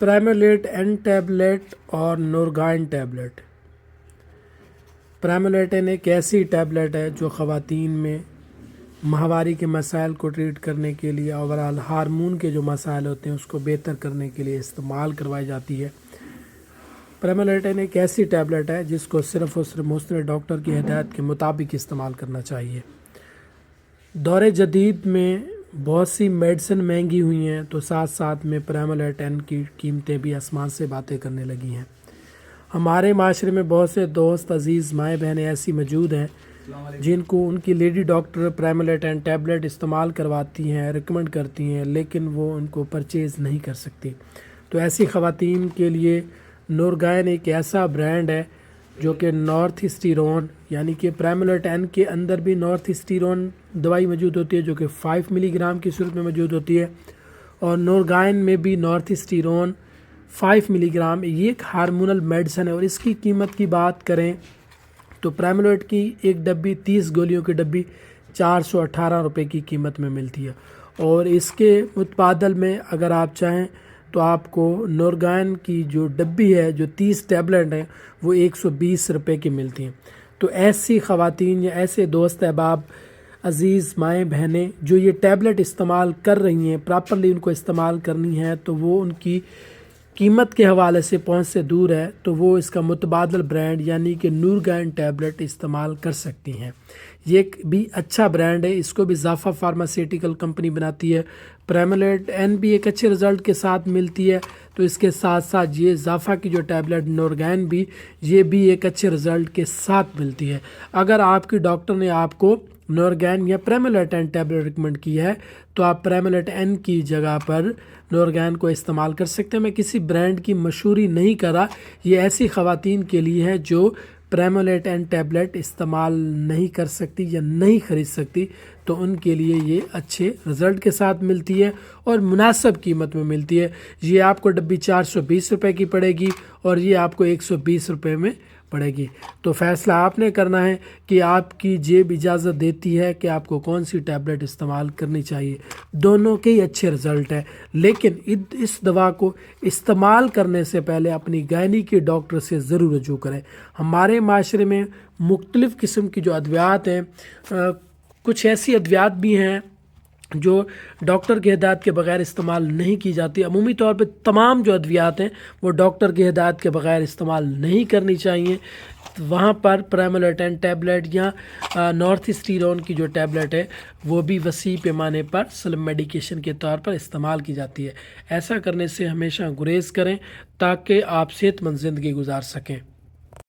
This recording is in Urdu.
پرائمولیٹ این ٹیبلٹ اور نورگائن ٹیبلٹ۔ پرائمولیٹن ایک ایسی ٹیبلٹ ہے جو خواتین میں ماہواری کے مسائل کو ٹریٹ کرنے کے لیے، اوورال ہارمون کے جو مسائل ہوتے ہیں اس کو بہتر کرنے کے لیے استعمال کروائی جاتی ہے۔ پرائمولیٹن ایک ایسی ٹیبلٹ ہے جس کو صرف اور صرف مستند ڈاکٹر کی ہدایت کے مطابق استعمال کرنا چاہیے۔ دور جدید میں بہت سی میڈیسن مہنگی ہوئی ہیں تو ساتھ ساتھ میں پرائمولیٹن کی قیمتیں بھی آسمان سے باتیں کرنے لگی ہیں۔ ہمارے معاشرے میں بہت سے دوست، عزیز، مائیں بہنیں ایسی موجود ہیں جن کو ان کی لیڈی ڈاکٹر پرائمولیٹن ٹیبلٹ استعمال کرواتی ہیں، ریکمنڈ کرتی ہیں، لیکن وہ ان کو پرچیز نہیں کر سکتی۔ تو ایسی خواتین کے لیے نورگائن ایک ایسا برانڈ ہے جو کہ نارتھ اسٹیرون، یعنی کہ پرائمولیٹن کے اندر بھی نارتھ اسٹیرون دوائی موجود ہوتی ہے جو کہ 5 ملی گرام کی صورت میں موجود ہوتی ہے، اور نورگائن میں بھی نارتھ اسٹیرون 5 ملی گرام، یہ ایک ہارمونل میڈیسن ہے۔ اور اس کی قیمت کی بات کریں تو پرائمولیٹ کی ایک ڈبی 30 گولیوں کی ڈبی 418 روپے کی قیمت میں ملتی ہے، اور اس کے متبادل میں اگر آپ چاہیں تو آپ کو نورگائن کی جو ڈبی ہے جو 30 ٹیبلٹ ہیں وہ 120 روپے کی ملتی ہیں۔ تو ایسی خواتین یا ایسے دوست احباب، عزیز، مائیں بہنیں جو یہ ٹیبلٹ استعمال کر رہی ہیں، پراپرلی ان کو استعمال کرنی ہے تو وہ ان کی قیمت کے حوالے سے پہنچ سے دور ہے، تو وہ اس کا متبادل برانڈ یعنی کہ نورگائن ٹیبلٹ استعمال کر سکتی ہیں۔ یہ ایک بھی اچھا برانڈ ہے، اس کو بھی ظافا فارماسیوٹیکل کمپنی بناتی ہے۔ پرائمولیٹن بھی ایک اچھے رزلٹ کے ساتھ ملتی ہے، تو اس کے ساتھ ساتھ یہ ظافا کی جو ٹیبلٹ نورگائن بھی، یہ بھی ایک اچھے رزلٹ کے ساتھ ملتی ہے۔ اگر آپ کی ڈاکٹر نے آپ کو نورگائن یا پرائمولیٹن ٹیبلٹ ریکمنڈ کی ہے تو آپ پرائمولیٹن کی جگہ پر نورگائن کو استعمال کر سکتے ہیں۔ میں کسی برانڈ کی مشہوری نہیں کر رہا، یہ ایسی خواتین کے لیے ہے جو پرائمولیٹن ٹیبلٹ استعمال نہیں کر سکتی یا نہیں خرید سکتی، تو ان کے لیے یہ اچھے رزلٹ کے ساتھ ملتی ہے اور مناسب قیمت میں ملتی ہے۔ یہ آپ کو ڈبی 420 روپے کی پڑے گی اور یہ آپ کو 120 روپے میں پڑے گی۔ تو فیصلہ آپ نے کرنا ہے کہ آپ کی جیب اجازت دیتی ہے کہ آپ کو کون سی ٹیبلٹ استعمال کرنی چاہیے۔ دونوں کے ہی اچھے رزلٹ ہیں، لیکن اس دوا کو استعمال کرنے سے پہلے اپنی گائنی کے ڈاکٹر سے ضرور رجوع کریں۔ ہمارے معاشرے میں مختلف قسم کی جو ادویات ہیں، کچھ ایسی ادویات بھی ہیں جو ڈاکٹر کی ہدایت کے بغیر استعمال نہیں کی جاتی۔ عمومی طور پہ تمام جو ادویات ہیں وہ ڈاکٹر کی ہدایت کے بغیر استعمال نہیں کرنی چاہیے۔ وہاں پر پرائمولیٹن ٹیبلٹ یا نارتھ اسٹیرون کی جو ٹیبلٹ ہے وہ بھی وسیع پیمانے پر سلم میڈیکیشن کے طور پر استعمال کی جاتی ہے۔ ایسا کرنے سے ہمیشہ گریز کریں تاکہ آپ صحت مند زندگی گزار سکیں۔